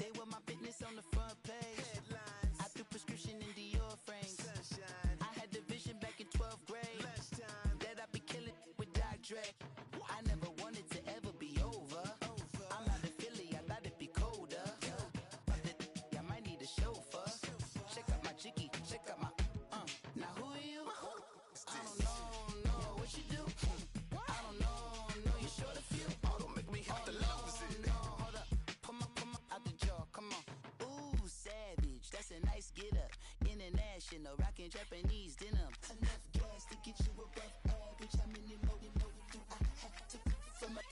They were my business on the front page. Headlines. I threw prescription in Dior frames. Sunshine. I had the vision back in 12th grade. Lunchtime. That I'd be killing with Dr. Dre. I never wanted to ever be over. I'm out of Philly, I thought it'd be colder. I might need a chauffeur. Check out my jiggy, check out my now who are you? I don't know what you do. I don't know you short a few. Oh, don't make me have to lose it. No, hold up, pull my out the jaw, come on. Ooh, savage, that's a nice get up. International, rockin' Japanese denim. Enough gas to get you above average. How many more do I have to from my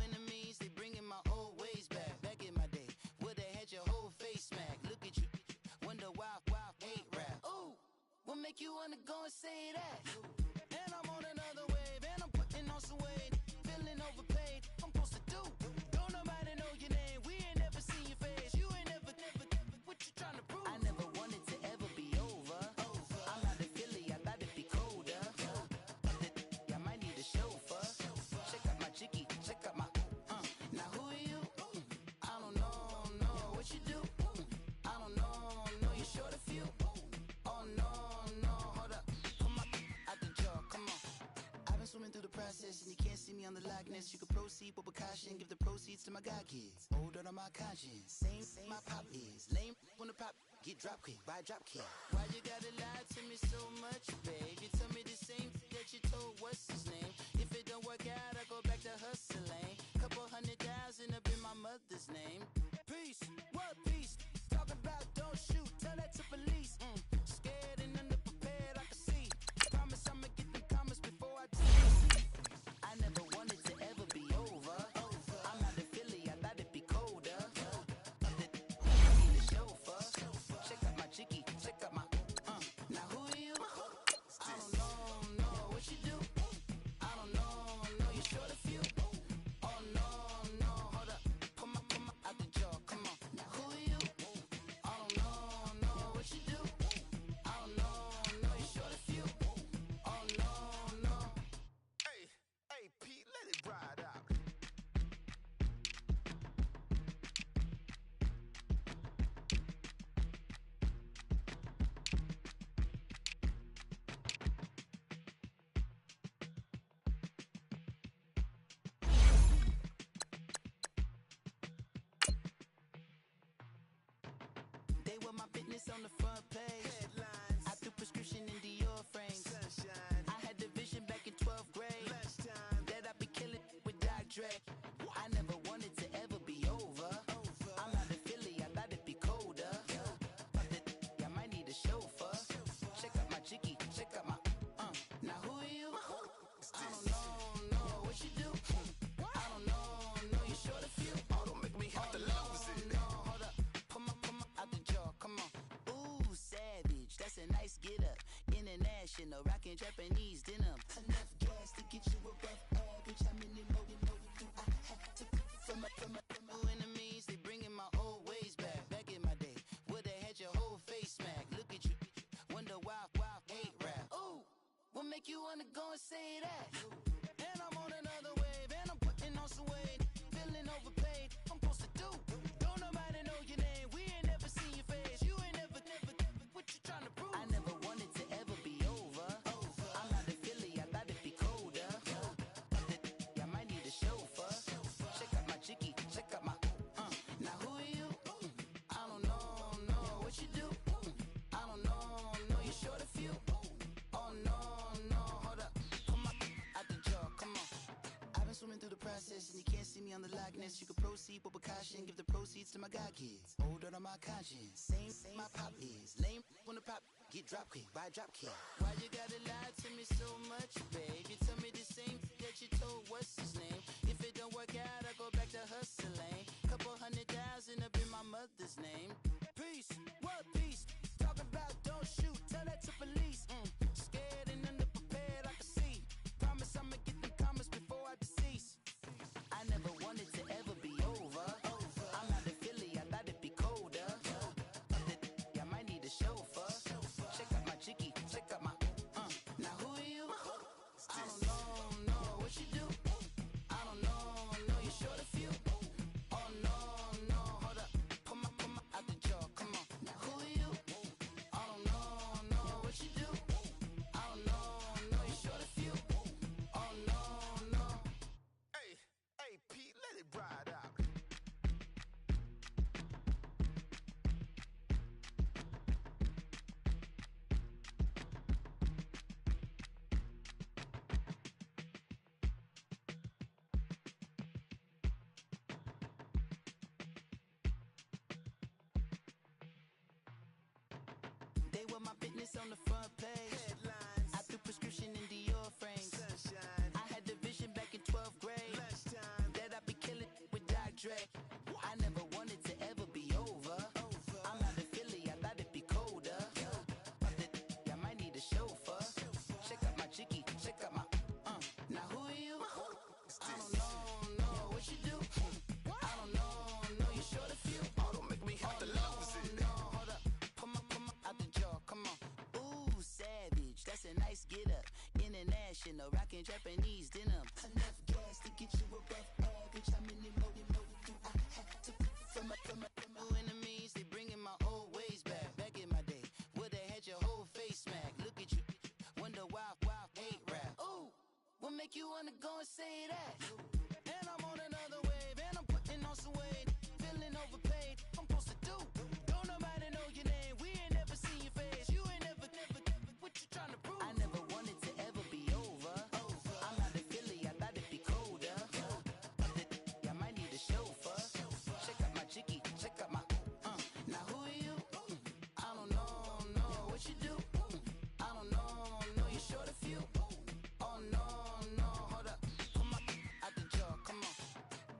enemies? They bringing my old ways back. Back in my day, would've had your whole face smacked. Look at you, wonder why hate rap. Ooh, what make you wanna go and say that? And I'm on another wave, and I'm putting on some weight. Feeling overpaid, I'm supposed to do. Don't nobody know your name, we ain't never seen your face. You ain't never, what you trying to prove? I never wanted to ever be over. I'm out of Philly, I thought it'd be colder. I might need a chauffeur. Check out my jiggy, check out my now who are you? I don't know what you do. I don't know you short a few. Oh no, hold up, pull my out the jaw, come on. I've been swimming through the process and you can't see me on the Loch Ness. You can proceed with caution, give the proceeds to my god kids. Older on my conscience, same my pop is. Lame when the pop get drop quick, buy drop kick. Why you gotta lie to me so much, babe? You tell me the same that you told what's his name. If it don't work out, I go back to hustling. Couple 100,000 up in my mother's name. Peace, what peace? Talk about don't shoot, tell that to police. Scared and underprepared, I can see. Promise I'ma get them comments before I do. I never wanted to ever be over. I'm out of Philly, I thought it'd be colder. I need a chauffeur. Check out my jiggy, check out my now who are you? I don't know what you do. I don't know you short a few. Oh no, hold up, pull my out the jaw, come on. Now who are you? I don't know what you do. I don't know you short a few. Oh no. Hey, Pete, let it ride out. They were my business on the front page. Headlines. I threw prescription in Dior frames. Sunshine. I had the vision back in 12th grade. Lunchtime. That I'd be killing with Dr. Dre. I never wanted to ever be over. I'm out of Philly, I thought it'd be colder. I might need a chauffeur. Check out my jiggy, check out my now who are you? I don't know what you do. I don't know you short a few. Oh, don't make me have to lose it. No, hold up, pull my out the jaw, come on. Ooh, savage, that's a nice get up. International, rockin' Japanese denim. Enough gas to get you above average. How many more do I have to from my enemies? They bringing my old ways back. Back in my day, would've had your whole face smacked. Look at you, wonder why hate rap. Ooh, what make you wanna go and say that? And I'm on another wave, and I'm putting on some weight. Feeling overpaid, I'm supposed to do. Don't nobody know your name, we ain't never seen your face. You ain't never, what you trying to prove? I never wanted to ever be over. I'm out of Philly, I thought it'd be colder. I might need a chauffeur. Check out my jiggy, check out my now who are you? I don't know what you do. I don't know you short a few. Oh no, hold up, pull my out the jaw, come on. I've been swimming through the process and you can't see me on the Loch Ness. You can proceed with caution, give the proceeds to my god kids. Older on my conscience, same my pop is. Lame when the pop get drop quick, buy drop kick. Why you gotta lie to me so much, babe? You tell me the same that you told what's his name. If it don't work out, I go back to hustling. Couple 100,000 up in my mother's name. Peace, what peace? Talk about don't shoot, tell that to police. Scared and underprepared, I can see. Promise I'ma get them comments before I decease. I never wanted to ever be over. I'm out of Philly, I thought it'd be colder. I might need a chauffeur. Check out my jiggy, check out my now who are you? I don't know what you do. I don't know it ride out. They were my business on the front page. Headlines, I threw prescription in Dior frames. sunshine, I had the vision back in 12th grade lunchtime, that I'd be killing with Dr. Dre. I never wanted to ever be over. I'm out of Philly, I thought it'd be colder. I might need a chauffeur. Check out my jiggy, check out my Now who are you? I don't know what you do. I don't know you short a few. oh, don't make me have to lose it. No, hold up, come on, out the jaw, come on. Ooh, savage, that's a nice get up. International, rockin' Japanese denim. Enough gas to get you above average. How many more do I have to from my enemies? They bringing my old ways back. Back in my day, would've had your whole face smacked. Look at you, wonder why hate rap. Ooh, what make you wanna go and say that? And I'm on another wave, and I'm putting on some weight. Feeling overpaid, I'm supposed to do. Don't nobody know your name, we ain't never seen your face. You ain't never, what you trying to prove? I never wanted to ever be over. I'm out of Philly, I thought it'd be colder. I might need a chauffeur. Check out my jiggy, check out my Now who are you? I don't know what you do. I don't know you short a few. Oh no, hold up, come on, out the jaw, come on.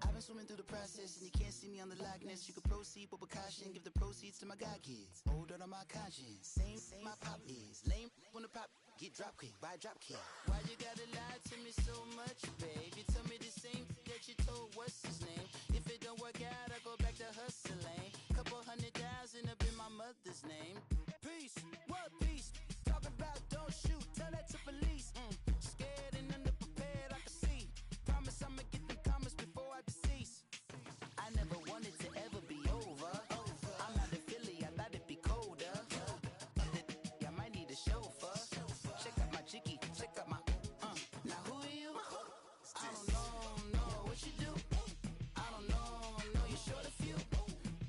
I've been swimming through the process and you can't see me on the likeness. You can proceed with caution, give the proceeds to my god kids. Hold on my conscience, same my pop is. Lame when the pop get drop kick by drop kick. Why you gotta lie to me so much, babe? You tell me the same that you told what's his name. If it don't work out, I go back to hustling. Couple 100,000 up in my mother's name. Peace, what peace? Talking about don't shoot, tell that to police. Scared and underprepared, I can see. Promise I'ma get them comments before I decease. I never wanted to ever be over. I'm out of Philly, I thought it'd be colder. I might need a chauffeur. Check out my jiggy, check out my Now who are you? I don't know what you do. I don't know you short a few.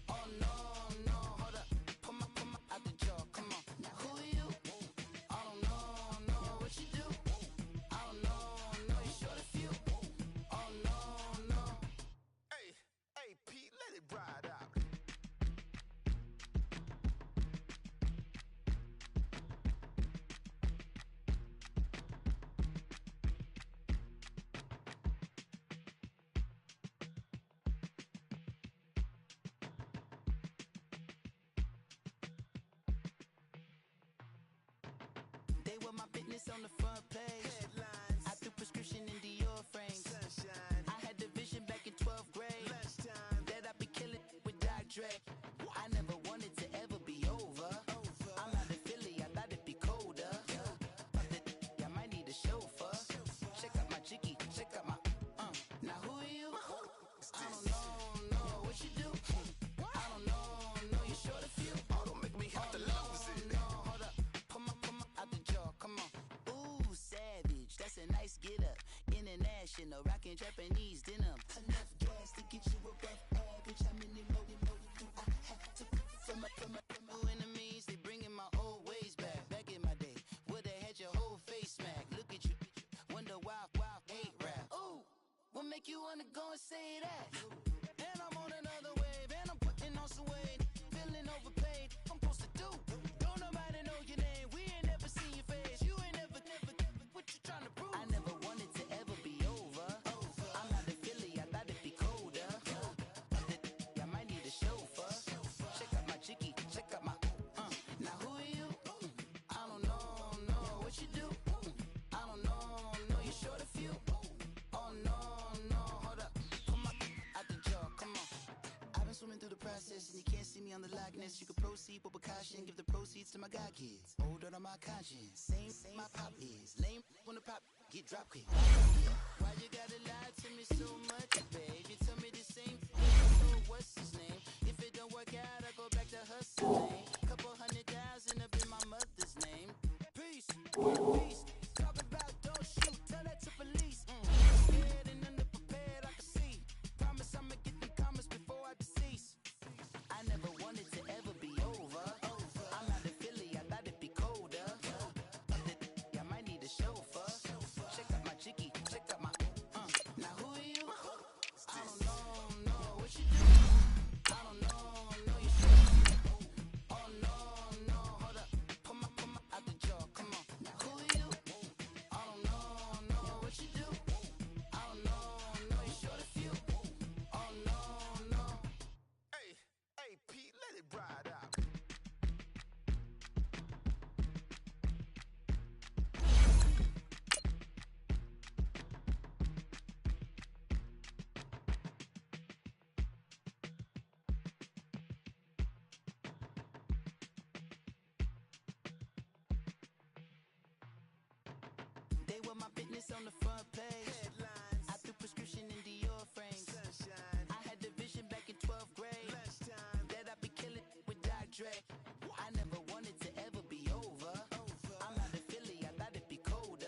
Oh no, hold up, come on, out the jaw, come on. Now who are you? I don't know what you do. I don't know you short a few. Oh no. Hey, Pete, let it ride out. They were my business on the front page. Headlines, I threw prescription in Dior frames. sunshine, I had the vision back in 12th grade lunchtime, that I'd be killing with Dr. Dre. I never wanted to ever be over. I'm out of Philly, I thought it'd be colder. I might need a chauffeur. Check out my jiggy, check out my Now who are you? I don't know what you do. I don't know you short a few. oh, don't make me have to lose it. No, hold up, come on, out the jaw, come on. Ooh, savage, that's a nice get up. International, rockin' Japanese denim. Enough gas to get you above average. How many more do I have to from my enemies? They bringing my old ways back. Back in my day, would've had your whole face smacked. Look at you, wonder why hate rap. Ooh, what make you wanna go and say that? And I'm on another wave, and I'm putting on some weight. Feeling overpaid, I'm supposed to do. Don't nobody know your name, we ain't never seen your face. You ain't never, what you trying to prove? I never wanted to ever be over. I'm out of Philly, I thought it'd be colder. I might need a chauffeur. Check out my jiggy, check out my Now who are you? I don't know what you do. I don't know you short a few. Oh no, hold up, come on, out the jaw, come on. I've been swimming through the process and you can't see me on the likeness. You can proceed with caution, give the proceeds to my god kids. Hold on my conscience, same my pop is. Lame when the pop get drop kick. Why you gotta lie to me so much, babe? You tell me the same thing, what's his name? If it don't work out, I go back to hustling. Couple 100,000 up in my mother's name. Peace, peace. Talking about don't shoot, tell that to police. Scared and underprepared, I can see. Promise They were my business on the front page. Headlines. I threw prescription in Dior frames. Sunshine. I had the vision back in 12th grade. Lunchtime. That I'd be killing with Dr. Dre. I never wanted to ever be over. I'm out of Philly, I thought it'd be colder.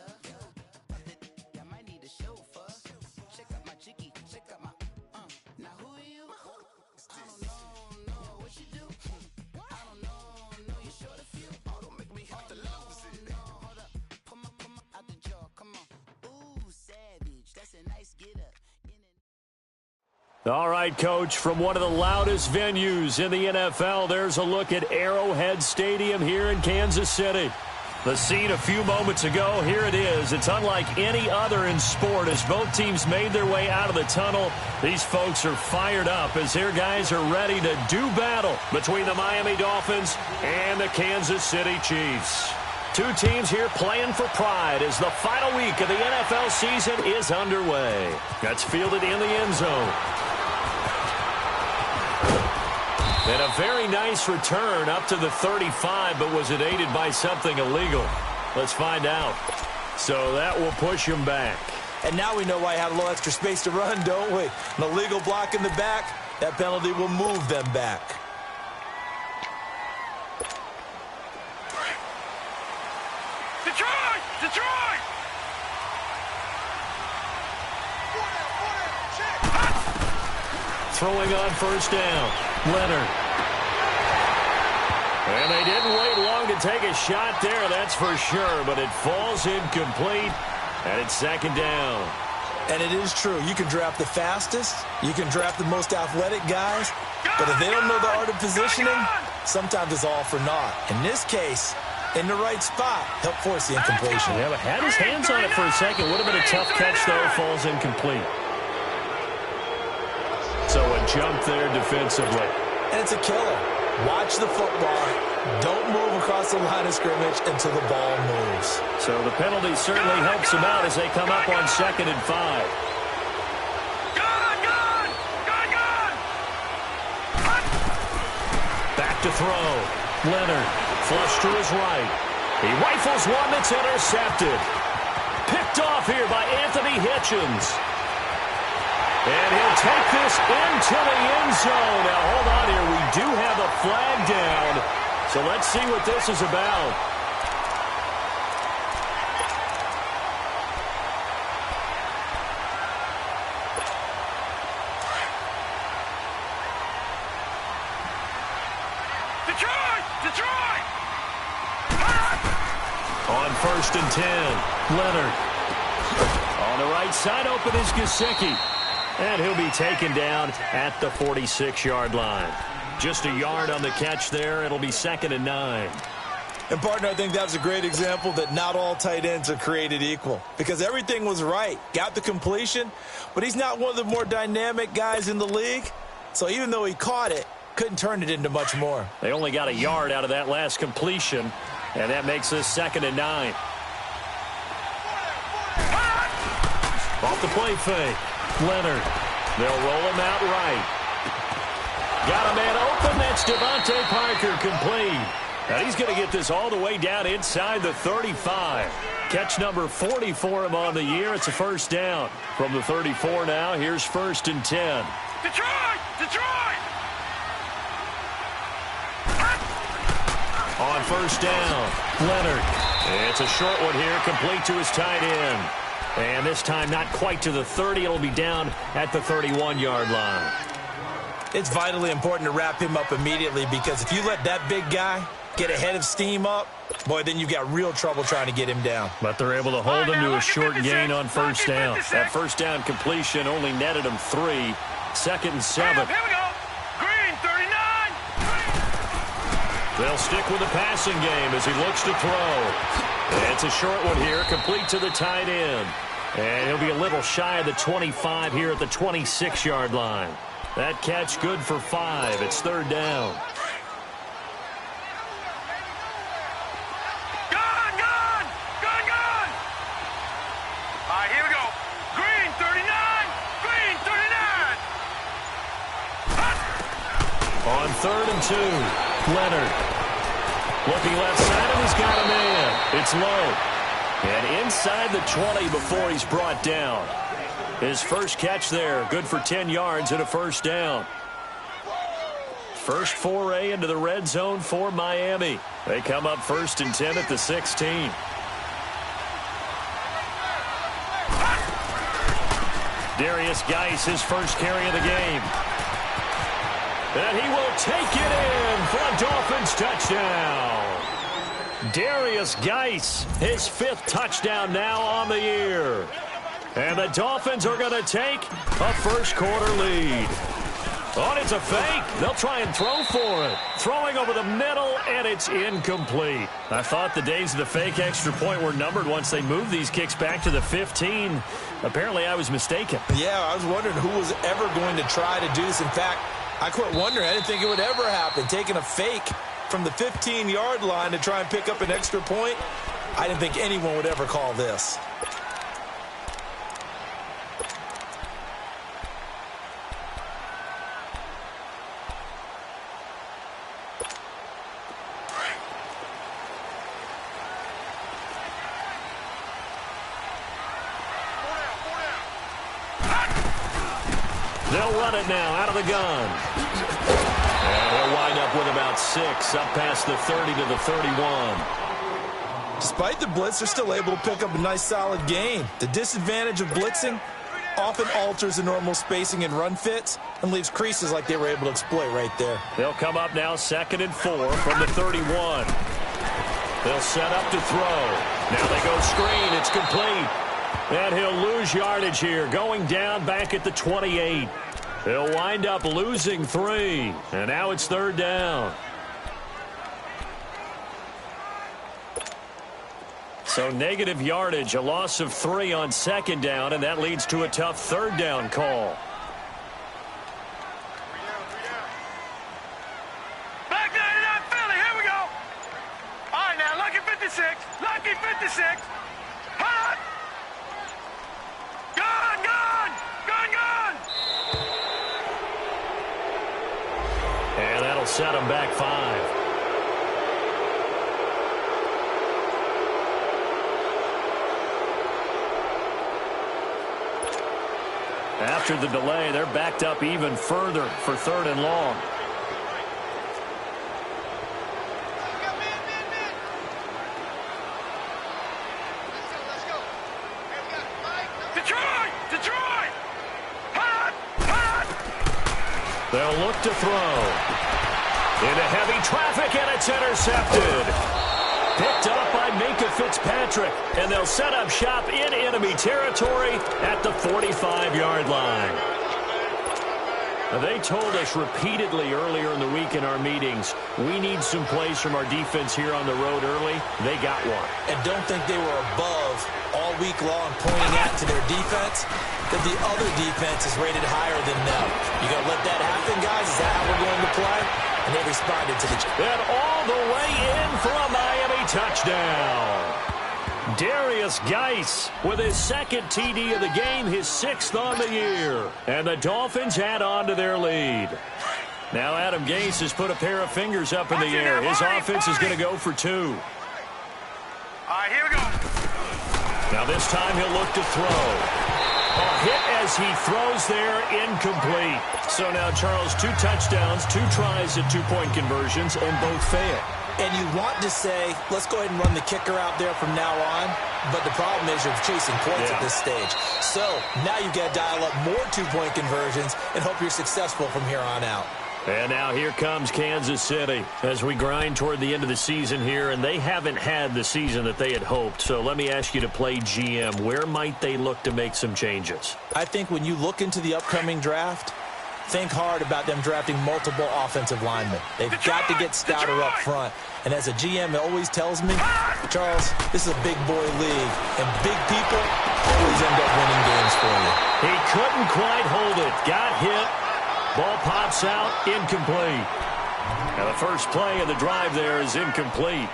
I might need a chauffeur. Check out my jiggy, check out my now who are you? I don't know what you do. I don't know you short a few. Oh, don't make me have to lose it. No, hold up, pull my out the jaw, come on. Ooh, savage, that's a nice get up. All right, Coach, from one of the loudest venues in the NFL, there's a look at Arrowhead Stadium here in Kansas City. The scene a few moments ago, here it is. It's unlike any other in sport as both teams made their way out of the tunnel. These folks are fired up as their guys are ready to do battle between the Miami Dolphins and the Kansas City Chiefs. Two teams here playing for pride as the final week of the NFL season is underway. That's fielded in the end zone. And a very nice return up to the 35, but was it aided by something illegal? Let's find out. So that will push him back. And now we know why he had a little extra space to run, don't we? An illegal block in the back, that penalty will move them back. Detroit! Detroit! Throwing on first down, Leonard. And they didn't wait long to take a shot there, that's for sure, but it falls incomplete, and it's second down. And it is true. You can draft the fastest, you can draft the most athletic guys, but if they don't know the art of positioning, sometimes it's all for naught. In this case, in the right spot, help force the incompletion. Yeah, but had his hands on it for a second. Would have been a tough catch, though. Falls incomplete. So a jump there defensively. And it's a killer. Watch the football. Don't move across the line of scrimmage until the ball moves. So the penalty certainly helps him out as they come up on 2nd and 5. Back to throw. Leonard, flush to his right. He rifles one that's intercepted. Picked off here by Anthony Hitchens. And he'll take this into the end zone. Now, hold on here. We do have a flag down. So let's see what this is about. Detroit! Detroit! On 1st and 10, Leonard. On the right side, open is Gesicki. And he'll be taken down at the 46-yard line. Just a yard on the catch there. It'll be 2nd and 9. And, partner, I think that was a great example that not all tight ends are created equal. Because everything was right. Got the completion, but he's not one of the more dynamic guys in the league. So even though he caught it, couldn't turn it into much more. They only got a yard out of that last completion, and that makes this 2nd and 9. Off the play fake. Leonard. They'll roll him out right. Got a man open. That's Devontae Parker complete. Now he's going to get this all the way down inside the 35. Catch number 40 for him on the year. It's a first down. From the 34 now, here's 1st and 10. Detroit! Detroit! On first down, Leonard. It's a short one here, complete to his tight end. And this time not quite to the 30. It'll be down at the 31-yard line. It's vitally important to wrap him up immediately because if you let that big guy get ahead of steam up, boy, then you've got real trouble trying to get him down. But they're able to hold him to a short gain on first down. That first down completion only netted him 3. 2nd and 7. Here we go. Green, 39. They'll stick with the passing game as he looks to throw. It's a short one here, complete to the tight end. And he'll be a little shy of the 25 here at the 26-yard line. That catch good for 5. It's 3rd down. Gun! All right, here we go. Green, 39. Green, 39. On 3rd and 2, Leonard. Looking left side, and he's got a man. It's low. And inside the 20 before he's brought down. His first catch there, good for 10 yards and a first down. First foray into the red zone for Miami. They come up 1st and 10 at the 16. Darius Geis, his first carry of the game. And he will take it in for a Dolphins touchdown. Darius Geis, his 5th touchdown now on the year. And the Dolphins are going to take a first-quarter lead. Oh, and it's a fake. They'll try and throw for it. Throwing over the middle, and it's incomplete. I thought the days of the fake extra point were numbered once they moved these kicks back to the 15. Apparently, I was mistaken. Yeah, I was wondering who was ever going to try to do this. In fact, I quit wondering. I didn't think it would ever happen. Taking a fake from the 15-yard line to try and pick up an extra point, I didn't think anyone would ever call this. They'll run it now out of the gun. And he'll wind up with about 6, up past the 30 to the 31. Despite the blitz, they're still able to pick up a nice, solid gain. The disadvantage of blitzing often alters the normal spacing and run fits and leaves creases like they were able to exploit right there. They'll come up now 2nd and 4 from the 31. They'll set up to throw. Now they go screen. It's complete. And he'll lose yardage here, going down back at the 28. He'll wind up losing 3. And now it's 3rd down. So negative yardage, a loss of 3 on 2nd down, and that leads to a tough 3rd down call. Back there in that Philly, here we go. All right, now, lucky 56, lucky 56. Hot! Gun, gun, gun, gun. And that'll set him back 5. After the delay, they're backed up even further for 3rd and long. Detroit, Detroit. Hot, hot. They'll look to throw. Into heavy traffic, and it's intercepted. Picked up by Minkah Fitzpatrick, and they'll set up shop in enemy territory at the 45-yard line. Now, they told us repeatedly earlier in the week in our meetings, we need some plays from our defense here on the road early. They got one. And don't think they were above all week long pointing out to their defense that the other defense is rated higher than them. You going to let that happen, guys? Is that how we're going to play? And they responded to the... And all the way in for a Miami touchdown. Darius Geis with his 2nd TD of the game, his 6th on the year. And the Dolphins add on to their lead. Now Adam Gase has put a pair of fingers up in the air. His offense is going to go for 2. All right, here we go. Now this time he'll look to throw. A hit as he throws there, incomplete. So now, Charles, 2 touchdowns, 2 tries at 2-point conversions, and both fail. And you want to say, let's go ahead and run the kicker out there from now on. But the problem is you're chasing points at this stage. So now you've got to dial up more 2-point conversions and hope you're successful from here on out. And now here comes Kansas City as we grind toward the end of the season here, and they haven't had the season that they had hoped. So let me ask you to play GM. Where might they look to make some changes? I think when you look into the upcoming draft, think hard about them drafting multiple offensive linemen. They've got to get stouter up front. And as a GM, it always tells me, Charles, this is a big boy league, and big people always end up winning games for you. He couldn't quite hold it. Got hit. Ball pops out, incomplete. Now the first play of the drive there is incomplete.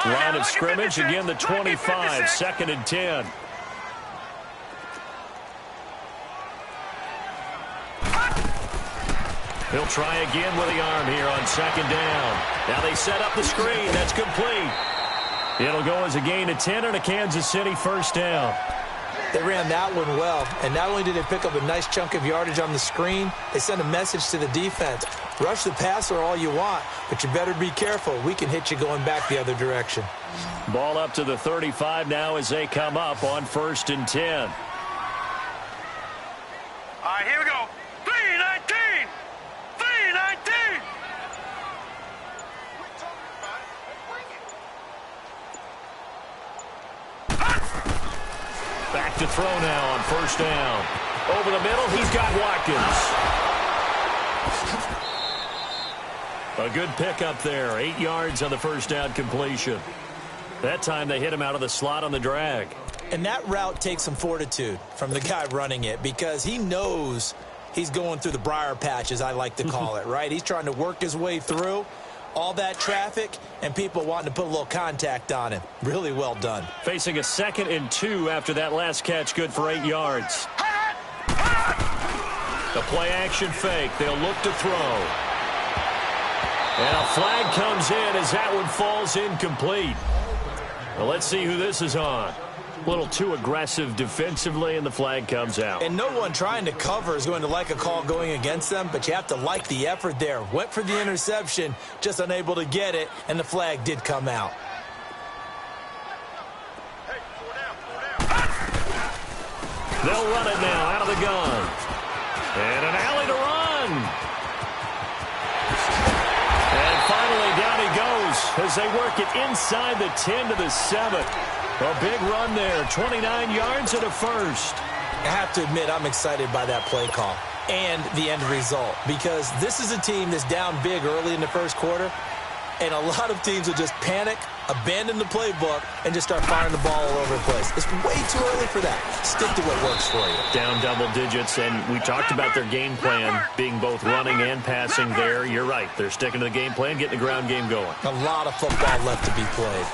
Line of scrimmage, again the 25, 2nd and 10. He'll try again with the arm here on second down. Now they set up the screen. That's complete. It'll go as a gain of 10 and a Kansas City first down. They ran that one well, and not only did they pick up a nice chunk of yardage on the screen, they sent a message to the defense. Rush the passer all you want, but you better be careful. We can hit you going back the other direction. Ball up to the 35 now as they come up on 1st and 10. All right, here we go. 3-19. 3-19. Back to throw now on 1st down. Over the middle, he's got Watkins. A good pickup there. 8 yards on the 1st down completion. That time they hit him out of the slot on the drag. And that route takes some fortitude from the guy running it because he knows he's going through the briar patch, as I like to call it, right? He's trying to work his way through all that traffic and people wanting to put a little contact on him. Really well done. Facing a 2nd and 2 after that last catch, good for 8 yards. The play action fake. They'll look to throw. And a flag comes in as that one falls incomplete. Well, let's see who this is on. A little too aggressive defensively, and the flag comes out. And no one trying to cover is going to like a call going against them, but you have to like the effort there. Went for the interception, just unable to get it, and the flag did come out. They'll run it now out of the gun. And an alley to run. And finally down he goes as they work it inside the 10 to the 7. A big run there, 29 yards and a first. I have to admit, I'm excited by that play call and the end result because this is a team that's down big early in the first quarter, and a lot of teams will just panic, abandon the playbook, and just start firing the ball all over the place. It's way too early for that. Stick to what works for you. Down double digits, and we talked about their game plan being both running and passing there. You're right. They're sticking to the game plan, getting the ground game going. A lot of football left to be played.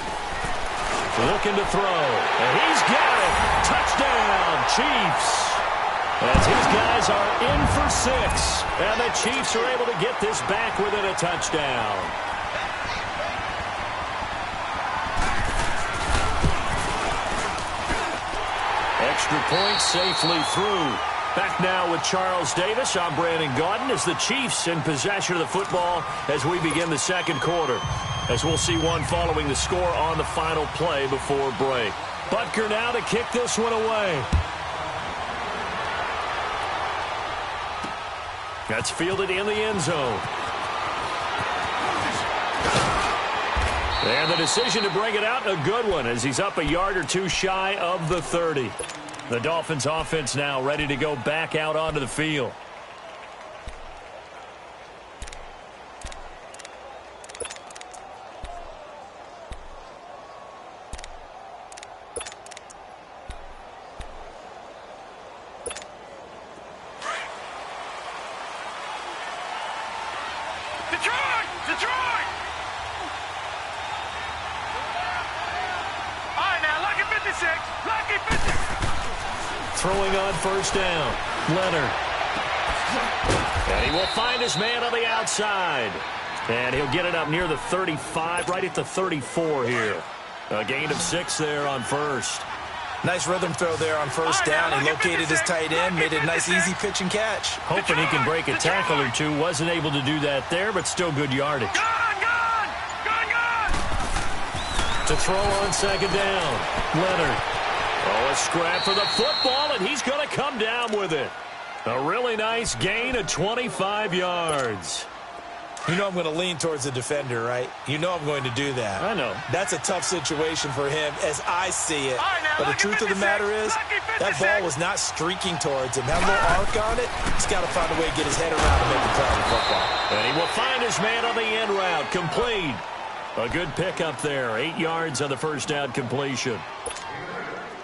Looking to throw, and he's got it. Touchdown, Chiefs. As these guys are in for 6, and the Chiefs are able to get this back within a touchdown. Extra point safely through. Back now with Charles Davis. I'm Brandon Gaudin as the Chiefs in possession of the football as we begin the second quarter. As we'll see one following the score on the final play before break. Butker now to kick this one away. That's fielded in the end zone. And the decision to bring it out, a good one, as he's up a yard or two shy of the 30. The Dolphins offense now ready to go back out onto the field. Throwing on 1st down, Leonard. And he will find his man on the outside. And he'll get it up near the 35, right at the 34 here. A gain of 6 there on 1st. Nice rhythm throw there on 1st down. He located his tight end, made it a nice easy pitch and catch. Hoping he can break a tackle or two. Wasn't able to do that there, but still good yardage. To throw on 2nd down, Leonard. Oh, a scrap for the football, and he's going to come down with it. A really nice gain of 25 yards. You know I'm going to lean towards the defender, right? You know I'm going to do that. I know. That's a tough situation for him as I see it. But the truth of the matter is, that ball was not streaking towards him. Had a little arc on it. He's got to find a way to get his head around and make a play on the football. And he will find his man on the end route. Complete. A good pickup there. 8 yards on the 1st down completion.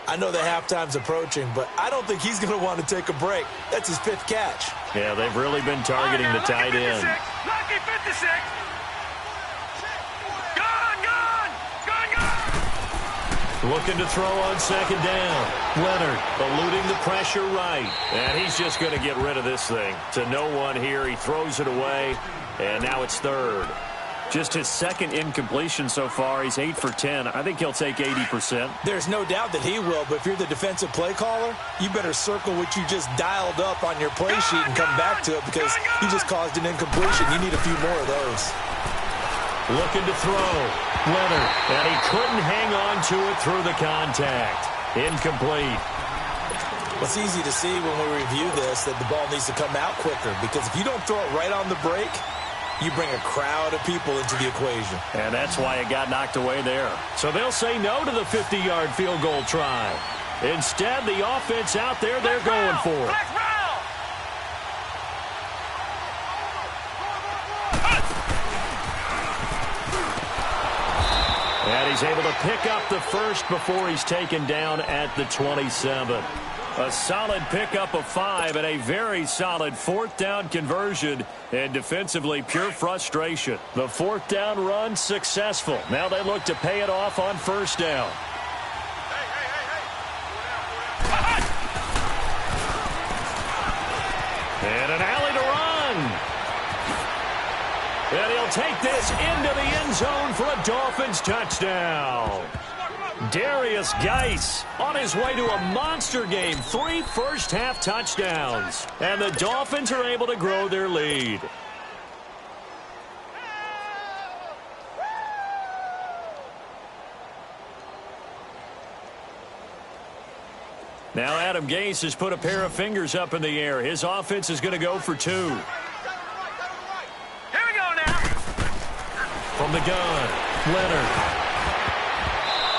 I know that halftime's approaching, but I don't think he's going to want to take a break. That's his 5th catch. Yeah, they've really been targeting the tight end. Lucky 56. Gone. Looking to throw on second down. Leonard eluding the pressure right. And he's just going to get rid of this thing. To no one here. He throws it away. And now it's third. Just his second incompletion so far. He's 8 for 10. I think he'll take 80%. There's no doubt that he will, but if you're the defensive play caller, you better circle what you just dialed up on your play sheet and come back to it because you just caused an incompletion. You need a few more of those. Looking to throw. Leonard. And he couldn't hang on to it through the contact. Incomplete. Well, it's easy to see when we review this that the ball needs to come out quicker because if you don't throw it right on the break, you bring a crowd of people into the equation. And that's why it got knocked away there. So they'll say no to the 50-yard field goal try. Instead, the offense out there, they're going for it. And he's able to pick up the first before he's taken down at the 27. A solid pickup of 5 and a very solid fourth down conversion. And defensively, pure frustration. The fourth down run successful. Now they look to pay it off on first down. And an alley to run. And he'll take this into the end zone for a Dolphins touchdown. Darius Geis on his way to a monster game. 3 first-half touchdowns. And the Dolphins are able to grow their lead. Now Adam Gase has put a pair of fingers up in the air. His offense is going to go for 2. Here we go now. From the gun, Leonard.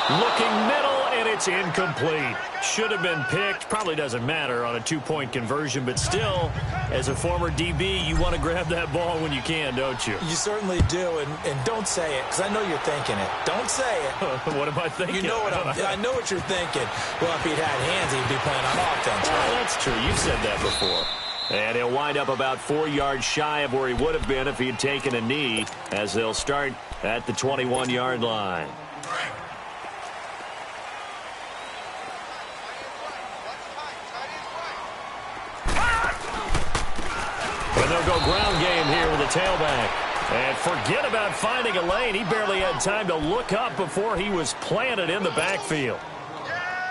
Looking middle, and it's incomplete. Should have been picked. Probably doesn't matter on a 2-point conversion, but still, as a former DB, you want to grab that ball when you can, don't you? You certainly do, and don't say it, because I know you're thinking it. Don't say it. What am I thinking? You know what I know what you're thinking. Well, if he'd had hands, he'd be playing on offense, right? Well, that's true. You've said that before. And he'll wind up about 4 yards shy of where he would have been if he had taken a knee, as they'll start at the 21-yard line. And they'll go ground game here with a tailback. And forget about finding a lane. He barely had time to look up before he was planted in the backfield.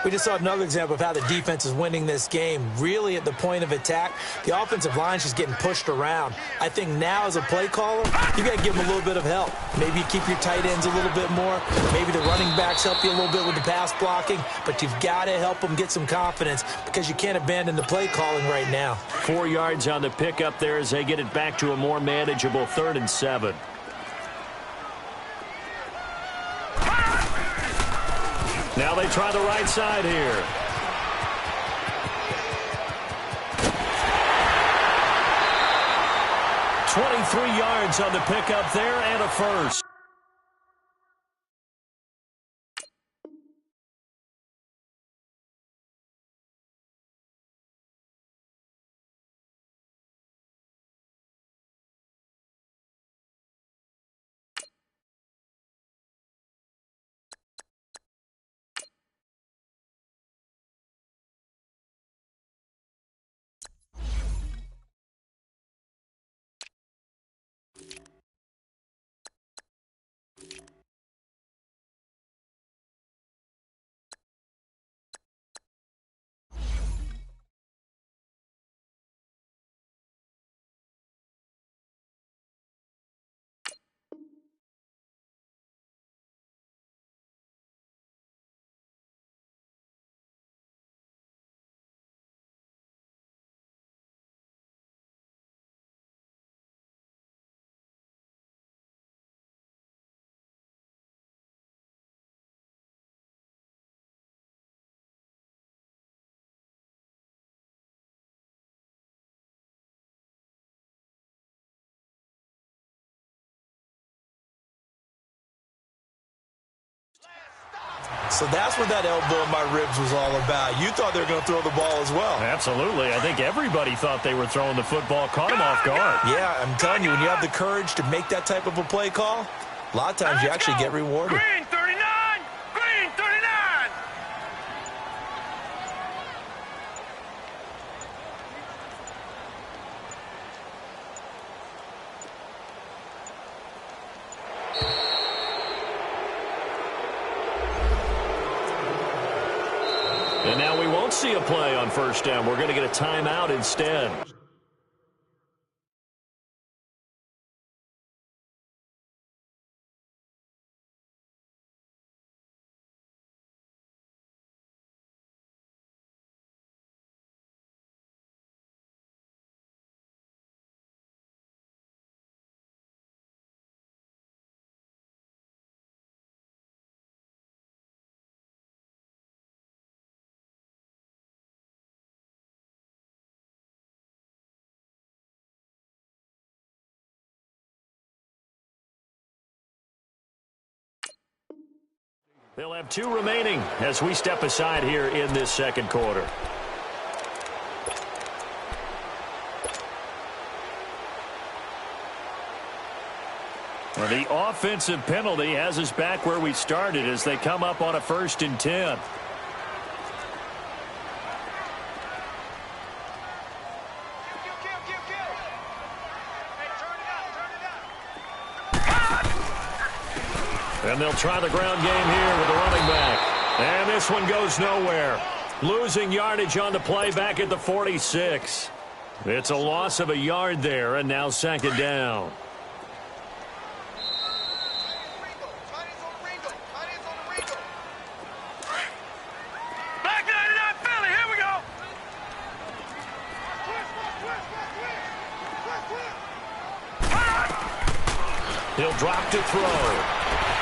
We just saw another example of how the defense is winning this game. Really at the point of attack, the offensive line is just getting pushed around. I think now as a play caller, you got to give them a little bit of help. Maybe you keep your tight ends a little bit more. Maybe the running backs help you a little bit with the pass blocking. But you've got to help them get some confidence because you can't abandon the play calling right now. 4 yards on the pickup there as they get it back to a more manageable 3rd and 7. Now they try the right side here. "23 yards on the pickup there and a first. So that's what that elbow in my ribs was all about. You thought they were going to throw the ball as well. Absolutely. I think everybody thought they were throwing the football, caught him off guard. Yeah, I'm telling you, when you have the courage to make that type of a play call, a lot of times you actually get rewarded. Green 39! Green 39! play on first down. We're going to get a timeout instead. They'll have 2 remaining as we step aside here in this second quarter. Well, the offensive penalty has us back where we started as they come up on a 1st and 10. And they'll try the ground game here with the running back. And this one goes nowhere. Losing yardage on the play back at the 46. It's a loss of a yard there, and now 2nd down. Back 99 Philly, here we go. He'll drop to throw.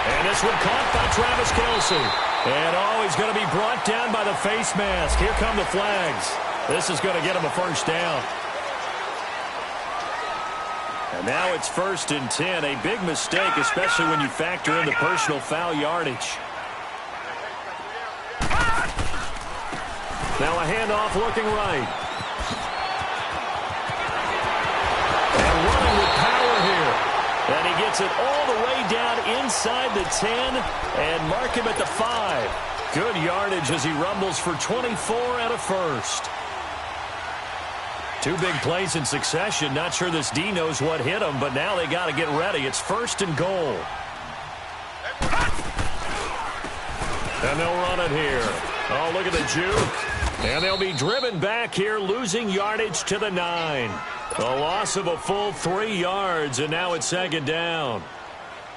And this one caught by Travis Kelce. And, he's going to be brought down by the face mask. Here come the flags. This is going to get him a 1st down. And now it's 1st and 10. A big mistake, especially when you factor in the personal foul yardage. Now a handoff looking right. And running with power here. And he gets it all the way down inside the 10 and mark him at the 5. Good yardage as he rumbles for 24 and a 1st. 2 big plays in succession. Not sure this D knows what hit him, but now they got to get ready. It's 1st and goal. And they'll run it here. Oh, look at the juke. And they'll be driven back here, losing yardage to the 9. A loss of a full 3 yards, and now it's 2nd down.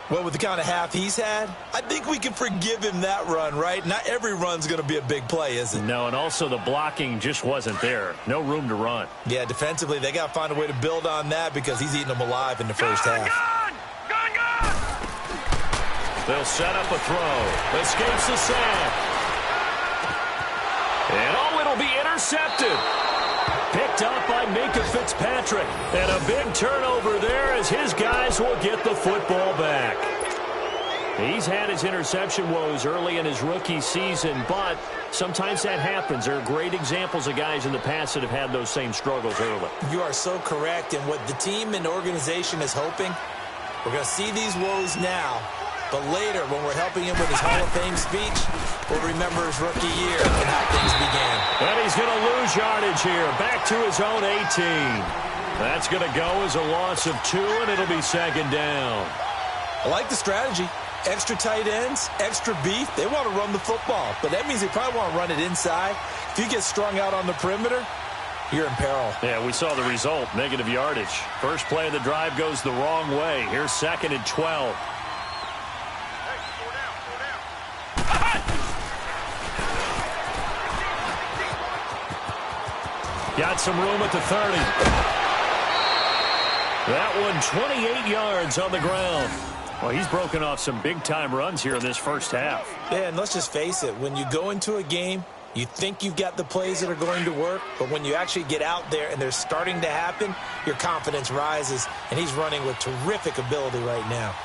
Well, with the kind of half he's had, I think we can forgive him that run, right? Not every run's going to be a big play, is it? No, and also the blocking just wasn't there. No room to run. Yeah, defensively, they got to find a way to build on that because he's eating them alive in the first half. Gun! They'll set up a throw. Escapes the sack. And, it'll be intercepted. Picked up by Minka Fitzpatrick. And a big turnover there as his guys will get the football back. He's had his interception woes early in his rookie season, but sometimes that happens. There are great examples of guys in the past that have had those same struggles early. You are so correct. And what the team and organization is hoping, we're going to see these woes now. But later, when we're helping him with his Hall of Fame speech, we'll remember his rookie year and how things began. And he's going to lose yardage here, back to his own 18. That's going to go as a loss of 2, and it'll be 2nd down. I like the strategy. Extra tight ends, extra beef. They want to run the football, but that means they probably want to run it inside. If you get strung out on the perimeter, you're in peril. Yeah, we saw the result, negative yardage. First play of the drive goes the wrong way. Here's 2nd and 12. Got some room at the 30. That one 28 yards on the ground. Well, he's broken off some big-time runs here in this first half. Yeah, and let's just face it. When you go into a game, you think you've got the plays that are going to work, but when you actually get out there and they're starting to happen, your confidence rises, and he's running with terrific ability right now.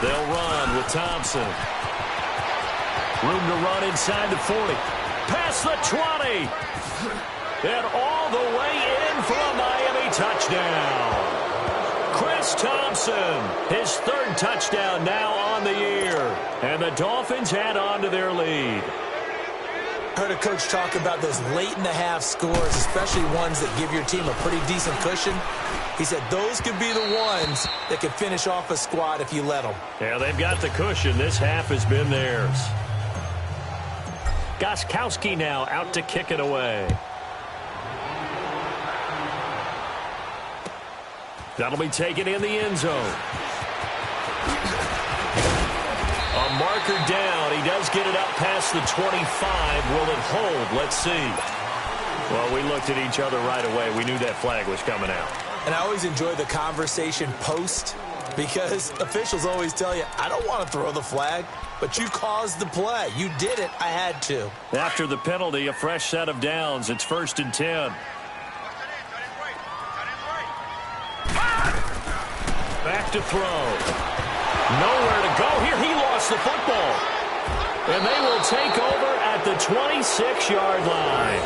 They'll run with Thompson. Room to run inside the 40. Past the 20. And all the way in for a Miami touchdown. Chris Thompson, his 3rd touchdown now on the year. And the Dolphins add on to their lead. Heard a coach talk about those late-in-the-half scores, especially ones that give your team a pretty decent cushion. He said those could be the ones that could finish off a squad if you let them. Yeah, they've got the cushion. This half has been theirs. Gostkowski now out to kick it away. That'll be taken in the end zone. A marker down. He does get it up past the 25. Will it hold? Let's see. Well, we looked at each other right away. We knew that flag was coming out. And I always enjoy the conversation post because officials always tell you, I don't want to throw the flag, but you caused the play. You did it. I had to. After the penalty, a fresh set of downs. It's 1st and 10. Back to throw. Nowhere to go here. He lost the football. And they will take over at the 26-yard line.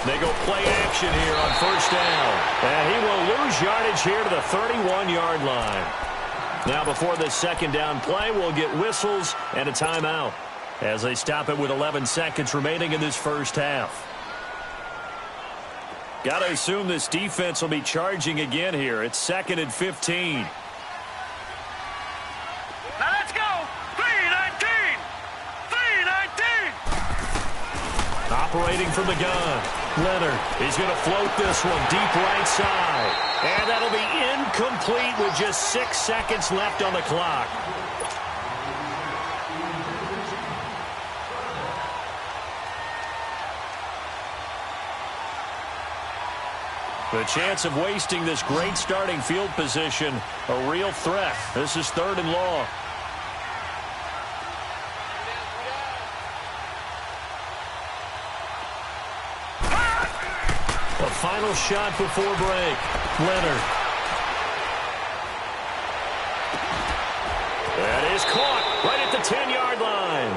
They go play action here on 1st down. And he will lose yardage here to the 31-yard line. Now before this 2nd down play, we'll get whistles and a timeout as they stop it with 11 seconds remaining in this first half. Got to assume this defense will be charging again here. It's 2nd and 15. Now let's go. 3-19. 3-19. Operating from the gun. Leonard, he's going to float this one deep right side. And that'll be incomplete with just 6 seconds left on the clock. The chance of wasting this great starting field position, a real threat. This is 3rd and long. The final shot before break. Leonard. That is caught right at the 10-yard line.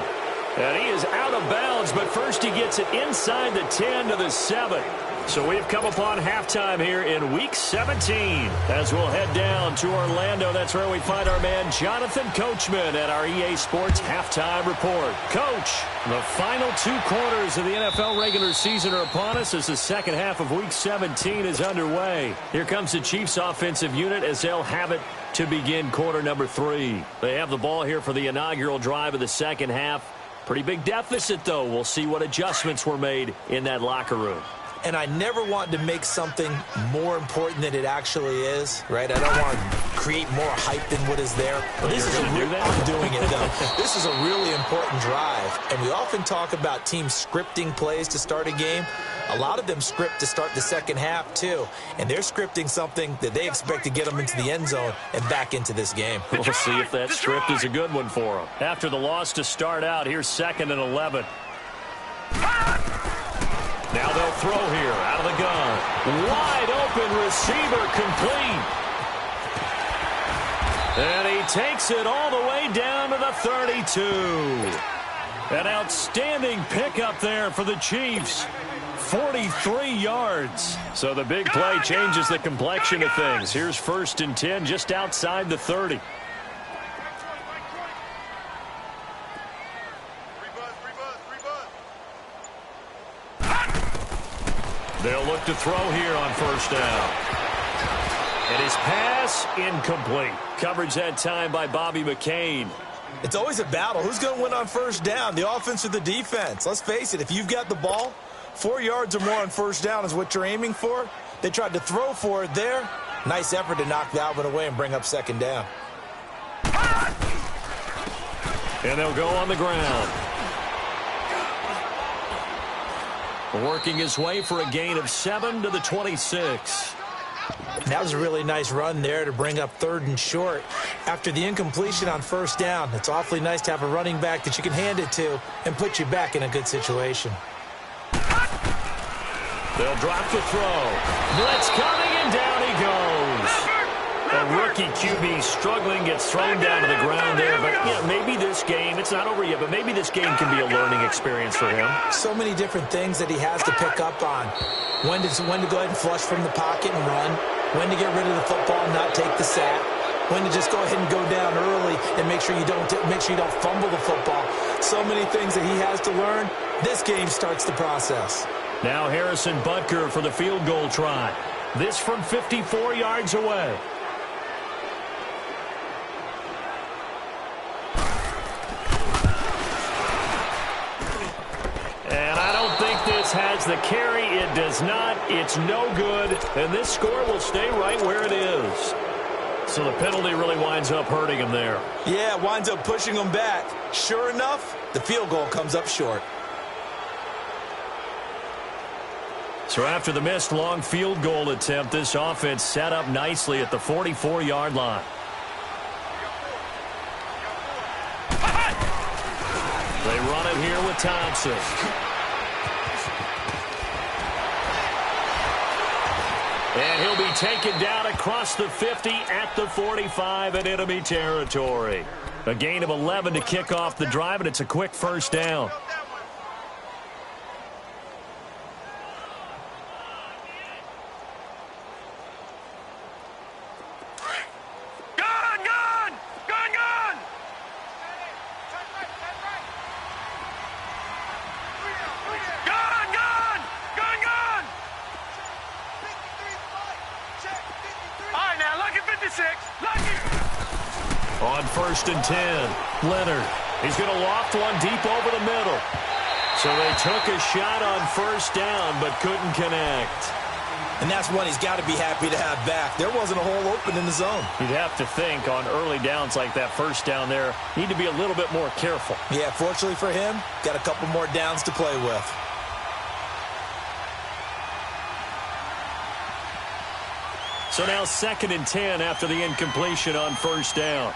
And he is out of bounds, but first he gets it inside the 10 to the 7. So we've come upon halftime here in Week 17. As we'll head down to Orlando, that's where we find our man Jonathan Coachman at our EA Sports Halftime Report. Coach, the final 2 quarters of the NFL regular season are upon us as the second half of Week 17 is underway. Here comes the Chiefs offensive unit as they'll have it to begin quarter number 3. They have the ball here for the inaugural drive of the second half. Pretty big deficit, though. We'll see what adjustments were made in that locker room. And I never want to make something more important than it actually is, right? I don't want to create more hype than what is there. But this is I'm doing it, though. This is a really important drive. And we often talk about teams scripting plays to start a game. A lot of them script to start the second half, too. And they're scripting something that they expect to get them into the end zone and back into this game. We'll see if that script is a good one for them. After the loss to start out, here's 2nd and 11. Now they'll throw here out of the gun. Wide open receiver complete. And he takes it all the way down to the 32. An outstanding pickup there for the Chiefs. 43 yards. So the big play changes the complexion of things. Here's 1st and 10 just outside the 30. They'll look to throw here on 1st down. And his pass incomplete. Coverage that time by Bobby McCain. It's always a battle. Who's going to win on 1st down, the offense or the defense? Let's face it, if you've got the ball, 4 yards or more on 1st down is what you're aiming for. They tried to throw for it there. Nice effort to knock that one away and bring up 2nd down. And they'll go on the ground. Working his way for a gain of 7 to the 26. That was a really nice run there to bring up 3rd and short. After the incompletion on 1st down, it's awfully nice to have a running back that you can hand it to and put you back in a good situation. They'll drop the throw. Blitz coming, and down he goes. A rookie QB struggling, gets thrown down to the ground there. But yeah, maybe this game, it's not over yet, but maybe this game can be a learning experience for him. So many different things that he has to pick up on. When to go ahead and flush from the pocket and run. When to get rid of the football and not take the sack. when to just go ahead and go down early and make sure you don't fumble the football. So many things that he has to learn. This game starts the process. Now Harrison Butker for the field goal try. This from 54 yards away. And I don't think this has the carry. It does not. It's no good. And this score will stay right where it is. So the penalty really winds up hurting him there. Yeah, winds up pushing him back. Sure enough, the field goal comes up short. So after the missed long field goal attempt, this offense set up nicely at the 44-yard line. They run it here with Thompson. And he'll be taken down across the 50 at the 45 in enemy territory. A gain of 11 to kick off the drive, and it's a quick first down. On 1st and 10, Leonard. He's going to loft one deep over the middle. So they took a shot on 1st down, but couldn't connect. And that's one he's got to be happy to have back. There wasn't a hole open in the zone. You'd have to think on early downs like that 1st down there, need to be a little bit more careful. Yeah, fortunately for him, got a couple more downs to play with. So now 2nd and 10 after the incompletion on 1st down.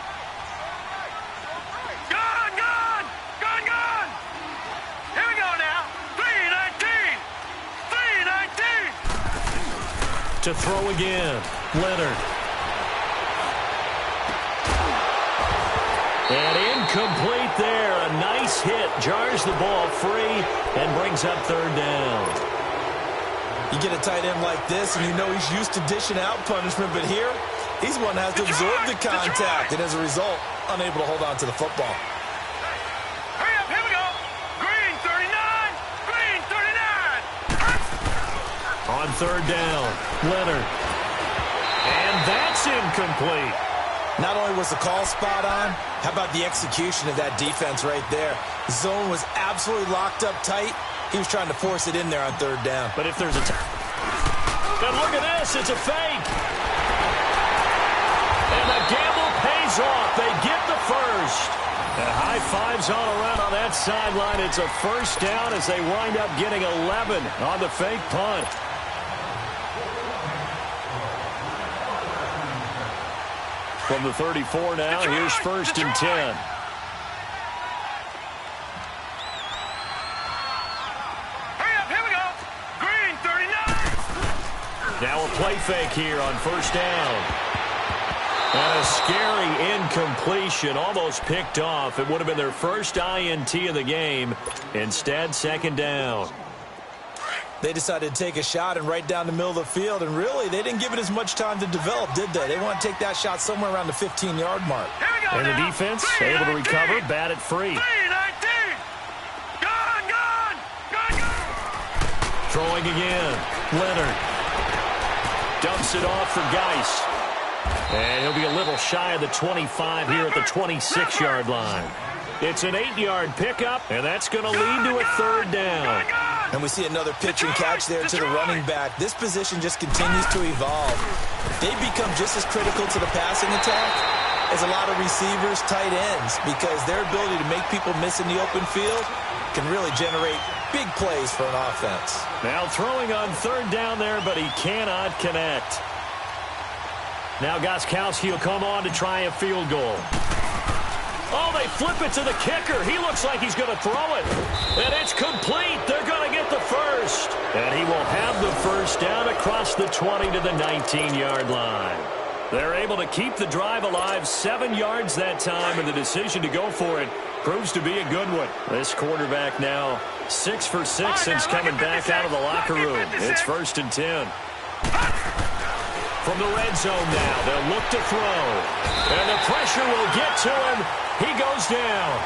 Here we go now. 3-19. To throw again, Leonard. And incomplete there. A nice hit. Jars the ball free and brings up 3rd down. You get a tight end like this, and you know he's used to dishing out punishment, but here, he's one that has to absorb the contact, and as a result, unable to hold on to the football. Hurry up, here we go. Green 39, green 39. On 3rd down, Leonard. And that's incomplete. Not only was the call spot on, how about the execution of that defense right there? The zone was absolutely locked up tight. He was trying to force it in there on 3rd down. But if there's a and look at this, it's a fake. And the gamble pays off. They get the first. And high fives all around on that sideline. It's a 1st down as they wind up getting 11 on the fake punt. From the 34 now, here's 1st and 10. Now a play fake here on 1st down. And a scary incompletion, almost picked off. It would have been their first INT of the game. Instead, 2nd down. They decided to take a shot and right down the middle of the field, and really, they didn't give it as much time to develop, did they? They want to take that shot somewhere around the 15-yard mark. And the defense able to recover, bat it free. 3-19. Gone. Throwing again, Leonard. Dumps it off for Geis. And he'll be a little shy of the 25 here at the 26-yard line. It's an 8-yard pickup, and that's going to lead to a 3rd down. And we see another pitch and catch there to the running back. This position just continues to evolve. They become just as critical to the passing attack as a lot of receivers, tight ends, because their ability to make people miss in the open field can really generate big plays for an offense. Now throwing on 3rd down there, but he cannot connect. Now Gostkowski will come on to try a field goal. Oh, they flip it to the kicker. He looks like he's going to throw it. And it's complete. They're going to get the first. And he will have the 1st down across the 20 to the 19-yard line. They're able to keep the drive alive, 7 yards that time, and the decision to go for it proves to be a good one. This quarterback now 6 for 6 since coming back out of the locker room. It's 1st and 10. From the red zone now, they'll look to throw. And the pressure will get to him. He goes down.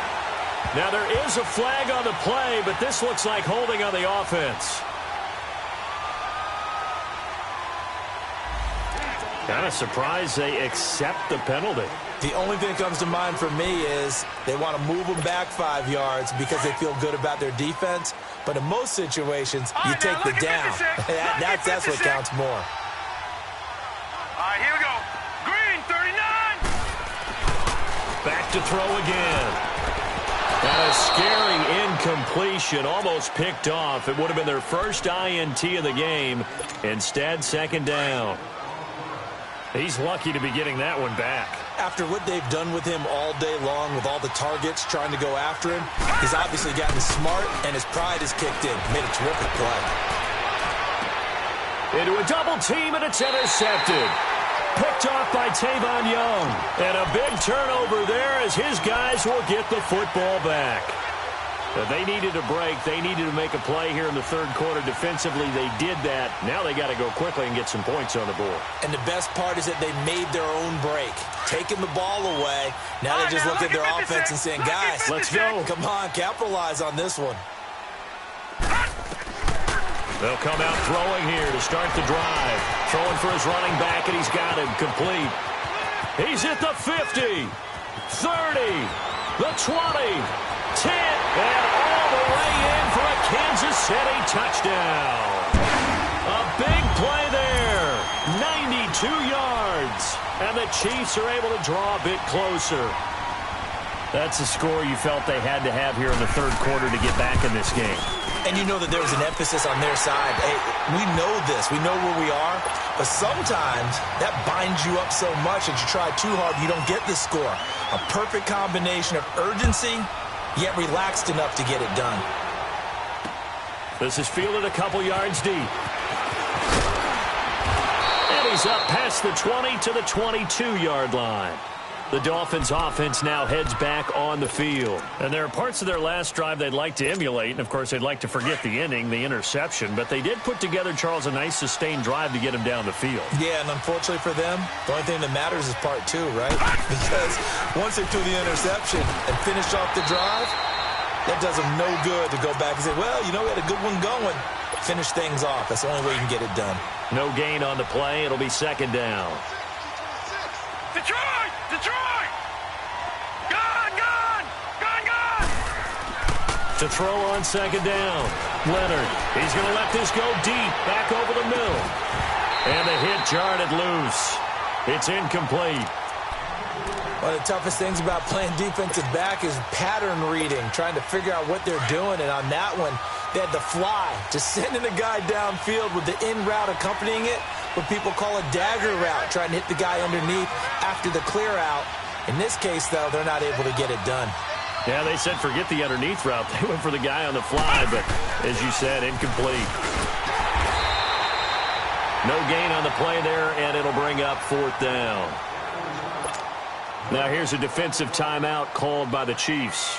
Now there is a flag on the play, but this looks like holding on the offense. Kind of surprised they accept the penalty. The only thing that comes to mind for me is they want to move them back 5 yards because they feel good about their defense. But in most situations, you take the down. That's what counts more. All right, here we go. Green, 39. Back to throw again. And a scary incompletion, almost picked off. It would have been their first INT of the game. Instead, second down. He's lucky to be getting that one back. After what they've done with him all day long with all the targets trying to go after him, he's obviously gotten smart, and his pride has kicked in. Made a terrific play. Into a double team, and it's intercepted. Picked off by Tavon Young. And a big turnover there as his guys will get the football back. They needed a break. They needed to make a play here in the third quarter. Defensively, they did that. Now they got to go quickly and get some points on the board. And the best part is that they made their own break. Taking the ball away. Now they just look at their offense and saying, guys, let's go. Come on, capitalize on this one. They'll come out throwing here to start the drive. Throwing for his running back, and he's got him complete. He's at the 50, 30, the 20, 10, and all the way in for a Kansas City touchdown. A big play there, 92 yards, and the Chiefs are able to draw a bit closer. That's a score you felt they had to have here in the third quarter to get back in this game. And you know that there was an emphasis on their side. Hey, we know this. We know where we are. But sometimes that binds you up so much that you try too hard, you don't get the score. A perfect combination of urgency, yet relaxed enough to get it done. This is fielded a couple yards deep. And he's up past the 20 to the 22-yard line. The Dolphins' offense now heads back on the field. And there are parts of their last drive they'd like to emulate. And, of course, they'd like to forget the inning, the interception. But they did put together, Charles, a nice sustained drive to get him down the field. Yeah, and unfortunately for them, the only thing that matters is part two, right? Because once they threw the interception and finished off the drive, that does them no good to go back and say, well, you know, we had a good one going. Finish things off. That's the only way you can get it done. No gain on the play. It'll be second down. Detroit! Detroit! Gone! Gone! Gone! Gone! To throw on second down. Leonard, he's going to let this go deep, back over the middle. And the hit jarred it loose. It's incomplete. One of the toughest things about playing defensive back is pattern reading, trying to figure out what they're doing. And on that one, they had the fly, just sending a guy downfield with the in route accompanying it, what people call a dagger route, trying to hit the guy underneath after the clear out. In this case, though, they're not able to get it done. Yeah, they said forget the underneath route. They went for the guy on the fly, but as you said, incomplete. No gain on the play there, and it'll bring up fourth down. Now here's a defensive timeout called by the Chiefs.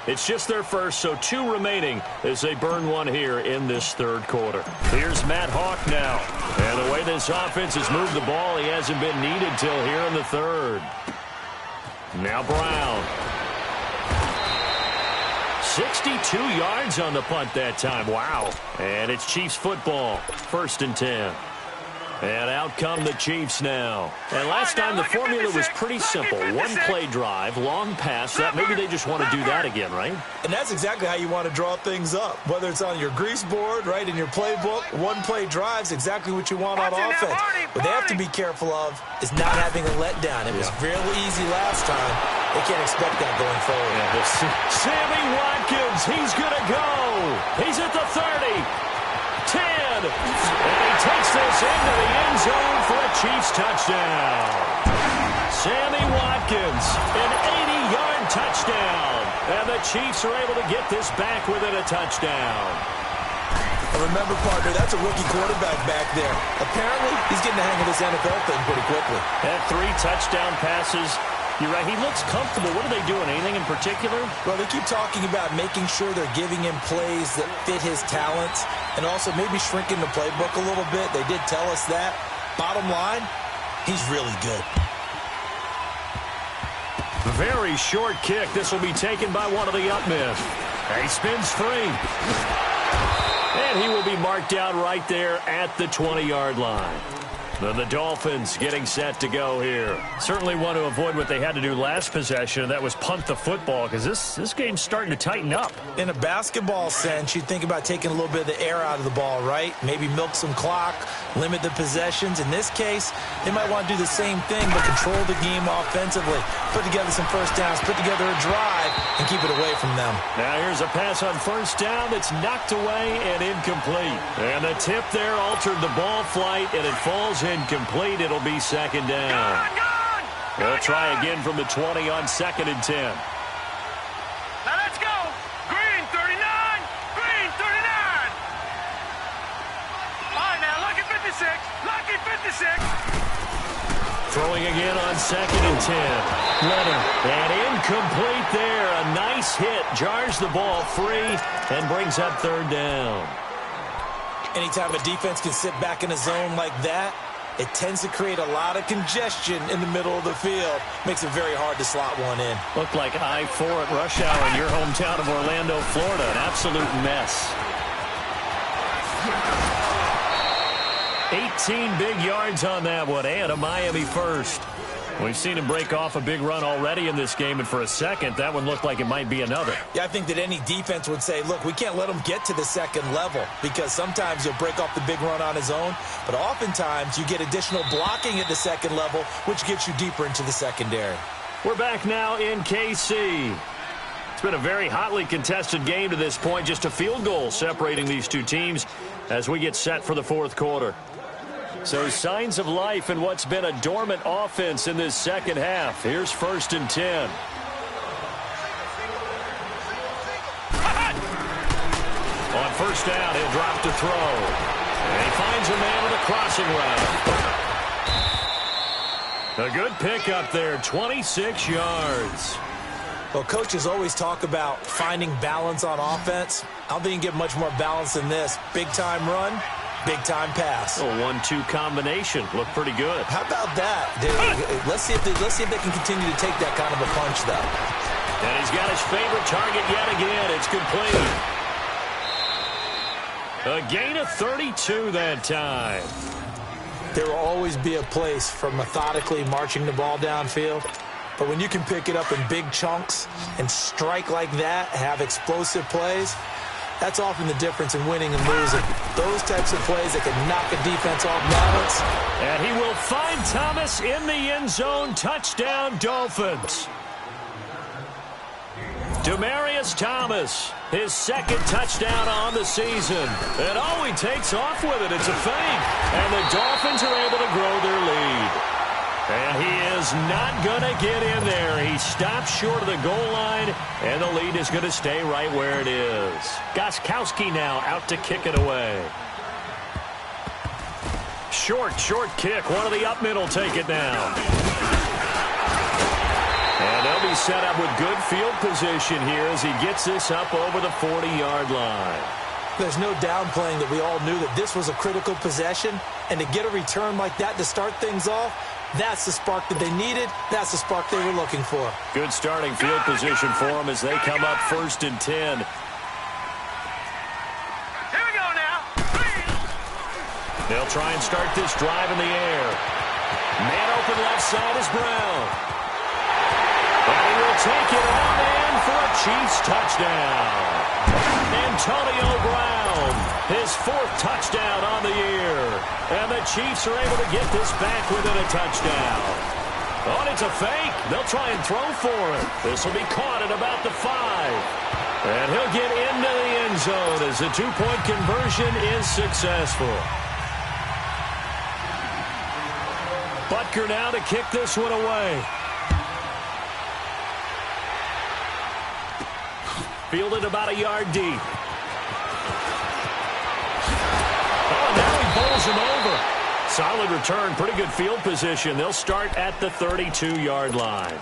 It's just their first, so 2 remaining as they burn one here in this third quarter. Here's Matt Hawk now. And the way this offense has moved the ball, he hasn't been needed till here in the third. Now Brown. 62 yards on the punt that time. Wow. And it's Chiefs football. First and 10. And out come the Chiefs now. And last time the formula was pretty simple. One play drive, long pass. That maybe they just want to do that again, right? And that's exactly how you want to draw things up. Whether it's on your grease board, right, in your playbook, one play drive's exactly what you want on offense. What they have to be careful of is not having a letdown. It was fairly easy last time. They can't expect that going forward. Yeah, Sammy Watkins, he's going to go. He's at the 30. 10, and he takes this into the end zone for a Chiefs touchdown. Sammy Watkins, an 80-yard touchdown, and the Chiefs are able to get this back within a touchdown. Remember, partner, that's a rookie quarterback back there. Apparently, he's getting the hang of this NFL thing pretty quickly. Had 3 touchdown passes. You're right, he looks comfortable. What are they doing, anything in particular? Well, they keep talking about making sure they're giving him plays that fit his talents and also maybe shrinking the playbook a little bit. They did tell us that. Bottom line, he's really good. Very short kick. This will be taken by one of the up men. He spins free. And he will be marked out right there at the 20-yard line. The Dolphins getting set to go here. Certainly want to avoid what they had to do last possession, and that was punt the football, because this game's starting to tighten up. In a basketball sense, you think about taking a little bit of the air out of the ball, right? Maybe milk some clock, limit the possessions. In this case, they might want to do the same thing, but control the game offensively. Put together some first downs, put together a drive, and keep it away from them. Now here's a pass on first down that's knocked away and incomplete. And the tip there altered the ball flight, and it falls incomplete. It'll be second down. They'll try again from the 20 on 2nd and 10. Now let's go. Green 39. Green 39. All right, now lucky 56. Lucky 56. Throwing again on 2nd and 10. Leonard, and incomplete there. A nice hit. Jars the ball free and brings up 3rd down. Anytime a defense can sit back in a zone like that, it tends to create a lot of congestion in the middle of the field. Makes it very hard to slot one in. Looked like I-4 at rush hour in your hometown of Orlando, Florida. An absolute mess. 18 big yards on that one, and a Miami first. We've seen him break off a big run already in this game, and for a second, that one looked like it might be another. Yeah, I think that any defense would say, look, we can't let him get to the second level, because sometimes he'll break off the big run on his own, but oftentimes you get additional blocking at the second level, which gets you deeper into the secondary. We're back now in KC. It's been a very hotly contested game to this point, just a field goal separating these two teams as we get set for the 4th quarter. So signs of life in what's been a dormant offense in this second half. Here's 1st and 10. On first down, he'll drop to throw. And he finds a man with a crossing route. A good pickup there, 26 yards. Well, coaches always talk about finding balance on offense. I don't think you can get much more balance than this. Big-time run. Big-time pass. A 1-2 combination. Looked pretty good. How about that? Let's see if they can continue to take that kind of a punch, though. And he's got his favorite target yet again. It's complete. A gain of 32 that time. There will always be a place for methodically marching the ball downfield. But when you can pick it up in big chunks and strike like that, have explosive plays, that's often the difference in winning and losing. Those types of plays that can knock a defense off balance. And he will find Thomas in the end zone. Touchdown, Dolphins. Demaryius Thomas, his 2nd touchdown on the season. And oh, he takes off with it. It's a fake. And the Dolphins are able to grow their lead. And he is not going to get in there. He stops short of the goal line, and the lead is going to stay right where it is. Gostkowski now out to kick it away. Short kick. One of the up men will take it now. And they'll be set up with good field position here as he gets this up over the 40-yard line. There's no downplaying that we all knew that this was a critical possession, and to get a return like that to start things off, that's the spark that they needed. That's the spark they were looking for. Good starting field position for them as they come up 1st and 10. Here we go now. They'll try and start this drive in the air. Man open left side is Brown. And he will take it on in for a Chiefs touchdown. Antonio Brown, his 4th touchdown on the year. And the Chiefs are able to get this back within a touchdown. Oh, and it's a fake. They'll try and throw for it. This will be caught at about the 5. And he'll get into the end zone as the 2-point conversion is successful. Butker now to kick this one away. Fielded about a yard deep. Oh, now he bowls him over. Solid return, pretty good field position. They'll start at the 32-yard line.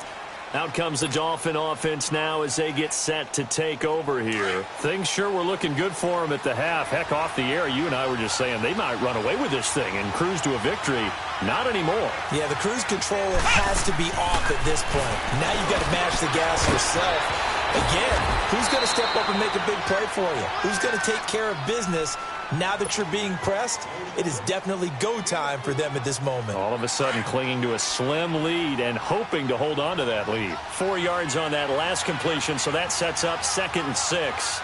Out comes the Dolphin offense now as they get set to take over here. Things sure were looking good for them at the half. Heck, off the air, you and I were just saying they might run away with this thing and cruise to a victory. Not anymore. Yeah, the cruise control has to be off at this point. Now you've got to match the gas yourself. Again, who's going to step up and make a big play for you? Who's going to take care of business now that you're being pressed? It is definitely go time for them at this moment. All of a sudden clinging to a slim lead and hoping to hold on to that lead. 4 yards on that last completion, so that sets up 2nd and 6.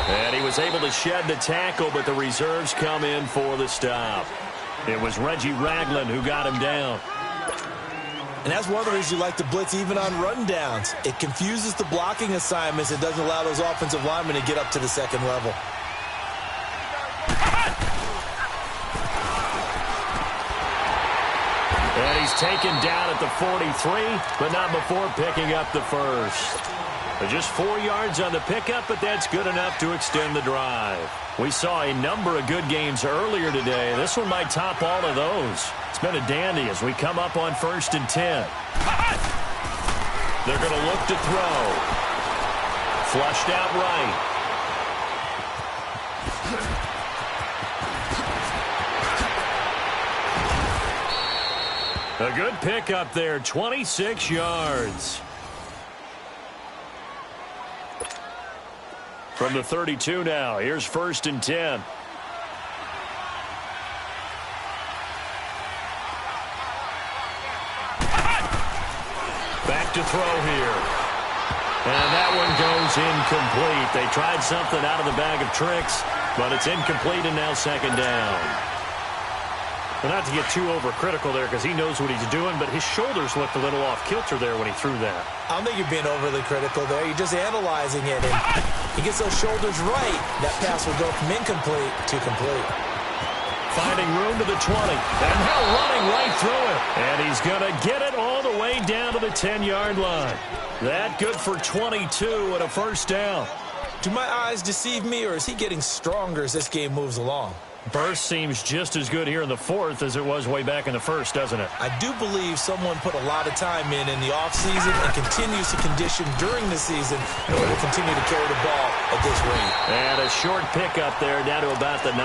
And he was able to shed the tackle, but the reserves come in for the stop. It was Reggie Ragland who got him down. And that's one of the reasons you like to blitz even on rundowns. It confuses the blocking assignments. It doesn't allow those offensive linemen to get up to the second level. And he's taken down at the 43, but not before picking up the first. Just 4 yards on the pickup, but that's good enough to extend the drive. We saw a number of good games earlier today. This one might top all of those. It's been a dandy as we come up on 1st and 10. They're going to look to throw. Flushed out right. A good pickup there, 26 yards. From the 32 now, here's 1st and 10. Back to throw here. And that one goes incomplete. They tried something out of the bag of tricks, but it's incomplete and now 2nd down. Well, not to get too overcritical there because he knows what he's doing, but his shoulders looked a little off kilter there when he threw that. I don't think you're being overly critical there. You're just analyzing it. And he gets those shoulders right. That pass will go from incomplete to complete. Finding room to the 20. And now running right through it. And he's going to get it all the way down to the 10-yard line. That good for 22 and a 1st down. Do my eyes deceive me, or is he getting stronger as this game moves along? Burst seems just as good here in the 4th as it was way back in the 1st, doesn't it? I do believe someone put a lot of time in the offseason and continues to condition during the season in order to continue to carry the ball at this rate. And a short pickup there down to about the 9.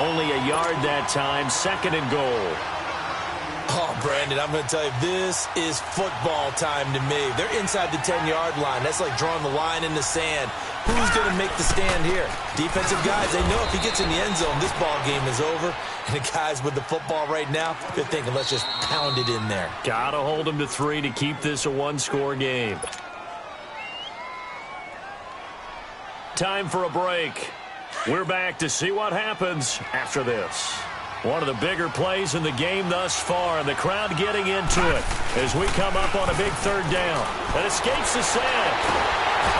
Only a yard that time, 2nd and goal. Oh, Brandon, I'm going to tell you, this is football time to me. They're inside the 10-yard line. That's like drawing the line in the sand. Who's going to make the stand here? Defensive guys, they know if he gets in the end zone, this ball game is over. And the guys with the football right now, they're thinking, let's just pound it in there. Got to hold them to 3 to keep this a one-score game. Time for a break. We're back to see what happens after this. One of the bigger plays in the game thus far, and the crowd getting into it as we come up on a big 3rd down. That escapes the sand.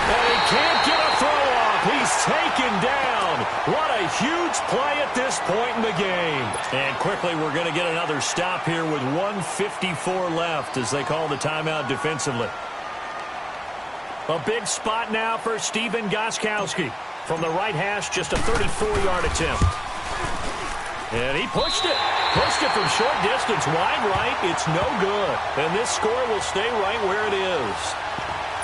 And he can't get a throw off. He's taken down. What a huge play at this point in the game. And quickly we're going to get another stop here with 1:54 left as they call the timeout defensively. A big spot now for Stephen Gostkowski. From the right hash, just a 34-yard attempt. And he pushed it. Pushed it from short distance, wide right. It's no good. And this score will stay right where it is.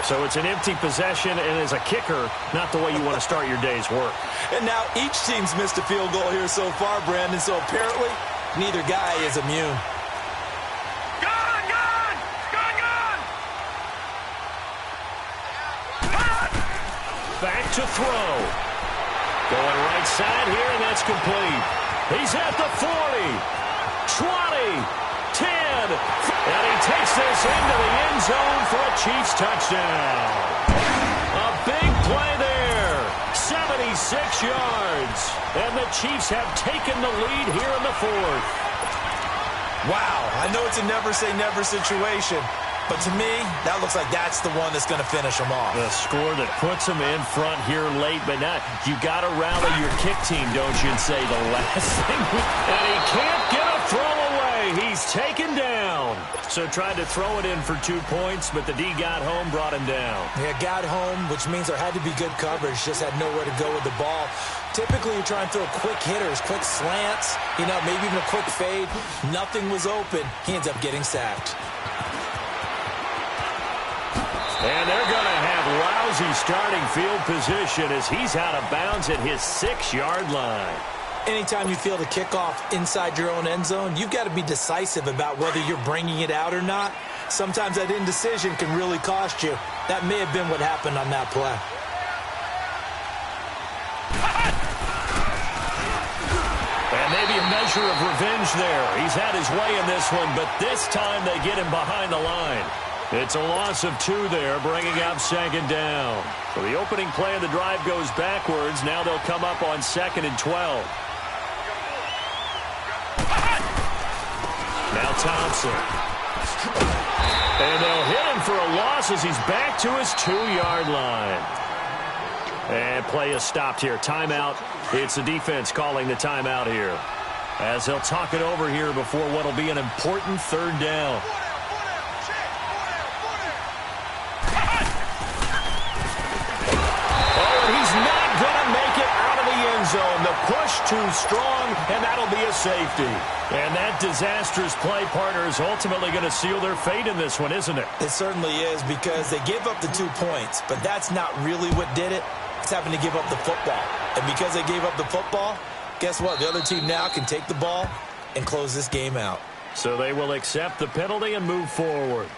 So it's an empty possession, and as a kicker, not the way you want to start your day's work. And now each team's missed a field goal here so far, Brandon, so apparently neither guy is immune. Gone! Gone! Gone! Gone! Back to throw. Going right side here, and that's complete. He's at the 40, 20, 10, and he takes this into the end zone for a Chiefs touchdown. A big play there, 76 yards, and the Chiefs have taken the lead here in the 4th. Wow, I know it's a never-say-never situation, but to me, that looks like that's the one that's going to finish them off. The score that puts them in front here late, but not. You got to rally your kick team, don't you, and say the last thing. And he can't get a throw away. He's taken down. So tried to throw it in for 2 points, but the D got home, brought him down. Yeah, got home, which means there had to be good coverage. Just had nowhere to go with the ball. Typically, you're trying to throw quick hitters, quick slants, maybe even a quick fade. Nothing was open. He ends up getting sacked. And they're going to have lousy starting field position as he's out of bounds at his 6-yard line. Anytime you feel the kickoff inside your own end zone, you've got to be decisive about whether you're bringing it out or not. Sometimes that indecision can really cost you. That may have been what happened on that play. And maybe a measure of revenge there. He's had his way in this one, but this time they get him behind the line. It's a loss of 2 there, bringing up 2nd down. So the opening play of the drive goes backwards. Now they'll come up on 2nd and 12. Now Thompson. And they'll hit him for a loss as he's back to his 2-yard line. And play is stopped here. Timeout. It's the defense calling the timeout here, as they'll talk it over here before what will be an important 3rd down. Zone. The push too strong, and that'll be a safety. And that disastrous play, partner, is ultimately going to seal their fate in this one, isn't it? It certainly is, because they gave up the 2 points, but that's not really what did it. It's having to give up the football. And because they gave up the football, guess what? The other team now can take the ball and close this game out. So they will accept the penalty and move forward.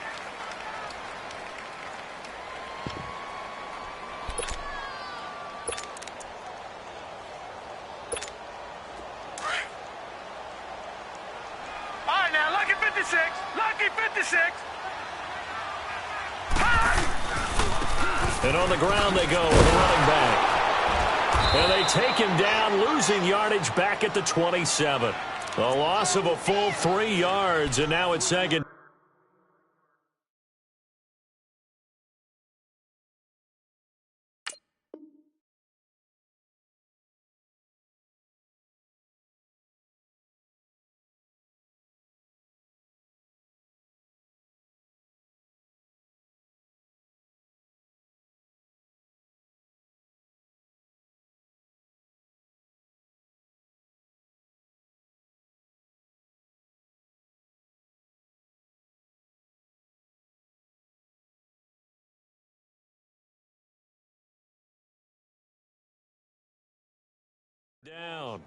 Lucky 56. And on the ground they go with a running back. And they take him down, losing yardage back at the 27. A loss of a full 3 yards, and now it's 2nd. Down.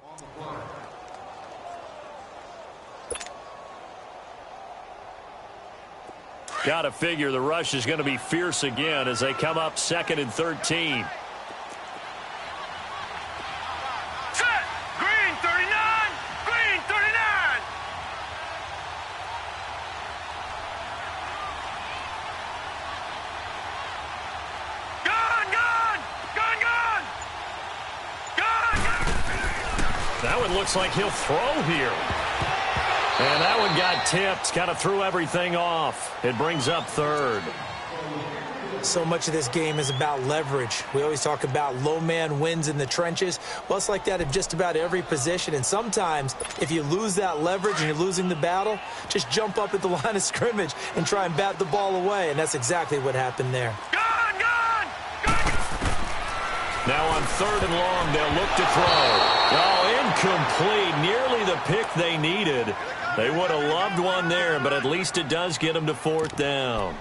Got to figure the rush is going to be fierce again as they come up 2nd and 13. Set! Green 39! Green 39! Gun! Gun! Gun! Gun! Gun! That one looks like he'll throw here. And that one got tipped, kind of threw everything off. It brings up 3rd. So much of this game is about leverage. We always talk about low man wins in the trenches. Well, it's like that in just about every position. And sometimes, if you lose that leverage and you're losing the battle, just jump up at the line of scrimmage and try and bat the ball away. And that's exactly what happened there. Gun! Gun! Gun! Now on 3rd and long, they'll look to throw. Oh, incomplete. Nearly the pick they needed. They would have loved one there, but at least it does get them to 4th down.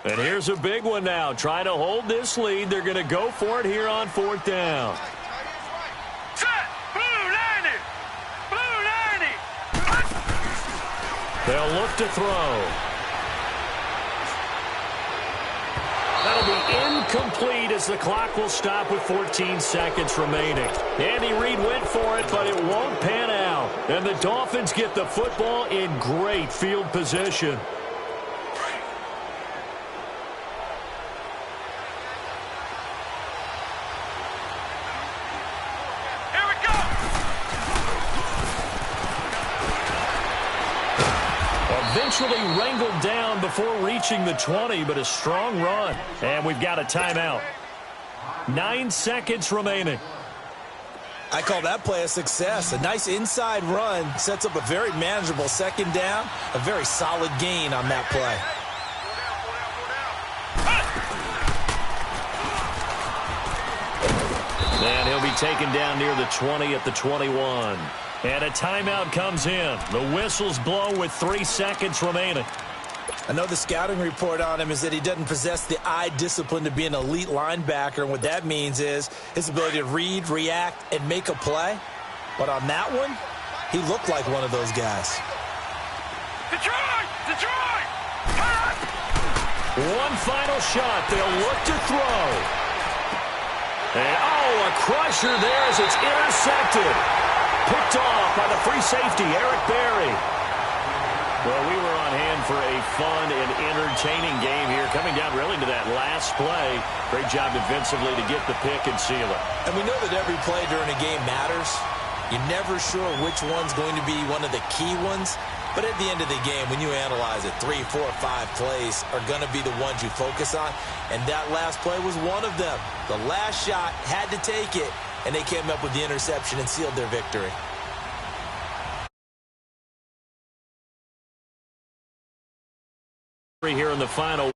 And here's a big one now. Trying to hold this lead. They're going to go for it here on 4th down. Set! Blue 90! Blue 90! They'll look to throw. That'll be incomplete as the clock will stop with 14 seconds remaining. Andy Reid went for it, but it won't pan out. And the Dolphins get the football in great field position. Eventually wrangled down before reaching the 20, but a strong run. And we've got a timeout. 9 seconds remaining. I call that play a success. A nice inside run sets up a very manageable second down, a very solid gain on that play. And he'll be taken down near the 20 at the 21. And a timeout comes in. The whistle's blown with 3 seconds remaining. I know the scouting report on him is that he doesn't possess the eye discipline to be an elite linebacker. And what that means is his ability to read, react, and make a play. But on that one, he looked like one of those guys. Detroit! Detroit! One final shot. They'll look to throw. And, a crusher there as it's intercepted. Picked off by the free safety, Eric Berry. Well, we were on hand for a fun and entertaining game here, coming down really to that last play. Great job defensively to get the pick and seal it. And we know that every play during a game matters. You're never sure which one's going to be one of the key ones. But at the end of the game, when you analyze it, 3, 4, 5 plays are going to be the ones you focus on. And that last play was one of them. The last shot had to take it, and they came up with the interception and sealed their victory. Here in the final.